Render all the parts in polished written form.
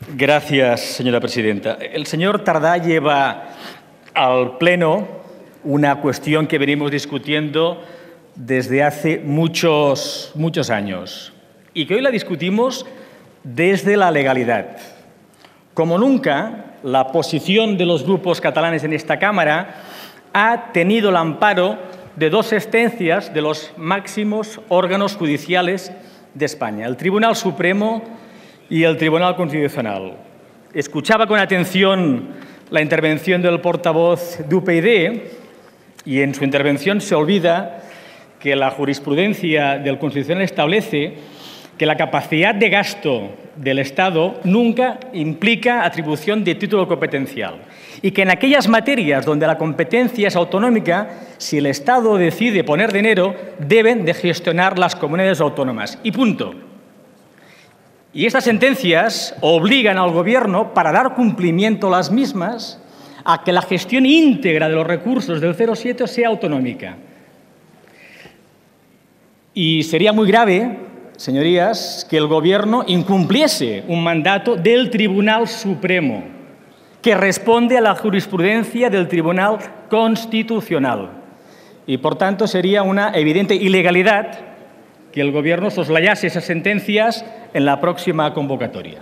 Gracias, señora presidenta. El señor Tardá lleva al Pleno una cuestión que venimos discutiendo desde hace muchos años y que hoy la discutimos desde la legalidad. Como nunca, la posición de los grupos catalanes en esta Cámara ha tenido el amparo de dos sentencias de los máximos órganos judiciales de España, el Tribunal Supremo y el Tribunal Constitucional. Escuchaba con atención la intervención del portavoz de UPyD y en su intervención se olvida que la jurisprudencia del Constitucional establece que la capacidad de gasto del Estado nunca implica atribución de título competencial y que en aquellas materias donde la competencia es autonómica, si el Estado decide poner dinero, deben de gestionar las comunidades autónomas. Y punto. Y estas sentencias obligan al Gobierno, para dar cumplimiento a las mismas, a que la gestión íntegra de los recursos del 0,7 sea autonómica. Y sería muy grave, señorías, que el Gobierno incumpliese un mandato del Tribunal Supremo, que responde a la jurisprudencia del Tribunal Constitucional. Y, por tanto, sería una evidente ilegalidad que el Gobierno soslayase esas sentencias en la próxima convocatoria.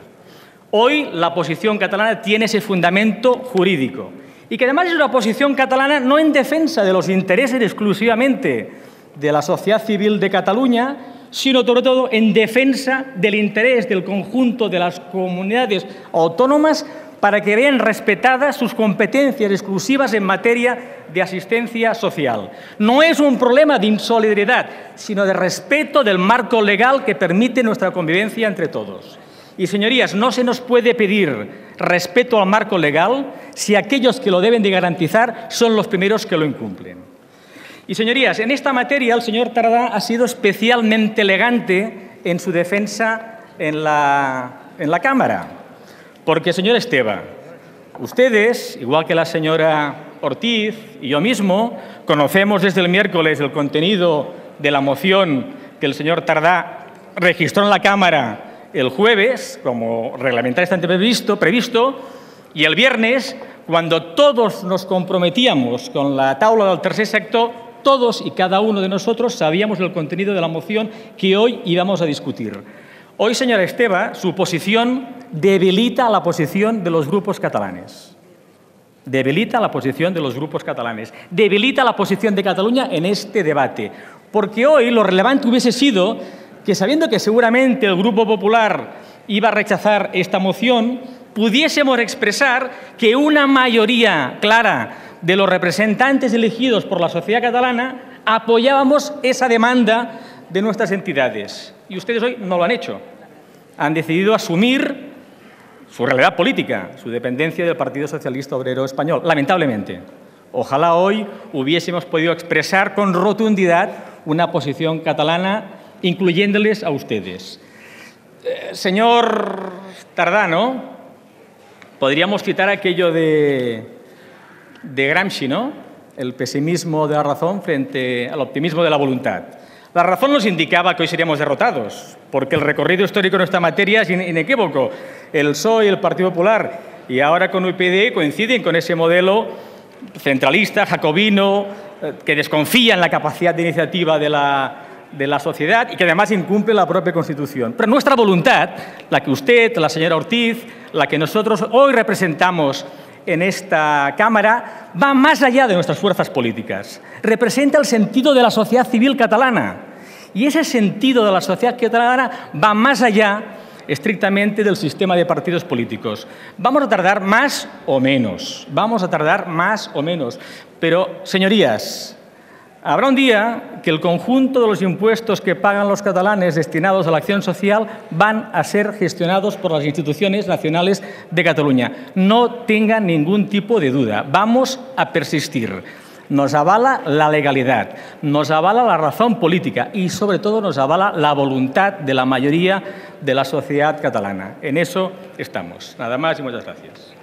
Hoy la posición catalana tiene ese fundamento jurídico y que además es una posición catalana no en defensa de los intereses exclusivamente de la sociedad civil de Cataluña, sino sobre todo en defensa del interés del conjunto de las comunidades autónomas para que vean respetadas sus competencias exclusivas en materia de asistencia social. No es un problema de insolidaridad, sino de respeto del marco legal que permite nuestra convivencia entre todos. Y, señorías, no se nos puede pedir respeto al marco legal si aquellos que lo deben de garantizar son los primeros que lo incumplen. Y, señorías, en esta materia el señor Tardá ha sido especialmente elegante en su defensa en la Cámara. Porque, señor Esteva, ustedes, igual que la señora Ortiz y yo mismo, conocemos desde el miércoles el contenido de la moción que el señor Tardá registró en la Cámara el jueves, como reglamentariamente previsto, y el viernes, cuando todos nos comprometíamos con la taula del tercer sector, todos y cada uno de nosotros sabíamos el contenido de la moción que hoy íbamos a discutir. Hoy, señora Esteva, su posición debilita la posición de los grupos catalanes. Debilita la posición de los grupos catalanes. Debilita la posición de Cataluña en este debate. Porque hoy lo relevante hubiese sido que, sabiendo que seguramente el Grupo Popular iba a rechazar esta moción, pudiésemos expresar que una mayoría clara de los representantes elegidos por la sociedad catalana apoyábamos esa demanda de nuestras entidades. Y ustedes hoy no lo han hecho. Han decidido asumir su realidad política, su dependencia del Partido Socialista Obrero Español, lamentablemente. Ojalá hoy hubiésemos podido expresar con rotundidad una posición catalana, incluyéndoles a ustedes. Señor Tardá, ¿no? Podríamos citar aquello de Gramsci, ¿no? El pesimismo de la razón frente al optimismo de la voluntad. La razón nos indicaba que hoy seríamos derrotados, porque el recorrido histórico en esta materia es inequívoco. El PSOE y el Partido Popular, y ahora con UPyD, coinciden con ese modelo centralista, jacobino, que desconfía en la capacidad de iniciativa de la sociedad y que además incumple la propia Constitución. Pero nuestra voluntad, la que usted, la señora Ortiz, la que nosotros hoy representamos en esta Cámara, va más allá de nuestras fuerzas políticas. Representa el sentido de la sociedad civil catalana. Y ese sentido de la sociedad catalana va más allá, estrictamente, del sistema de partidos políticos. Vamos a tardar más o menos. Pero, señorías, habrá un día que el conjunto de los impuestos que pagan los catalanes destinados a la acción social van a ser gestionados por las instituciones nacionales de Cataluña. No tengan ningún tipo de duda. Vamos a persistir. Nos avala la legalidad, nos avala la razón política y, sobre todo, nos avala la voluntad de la mayoría de la sociedad catalana. En eso estamos. Nada más y muchas gracias.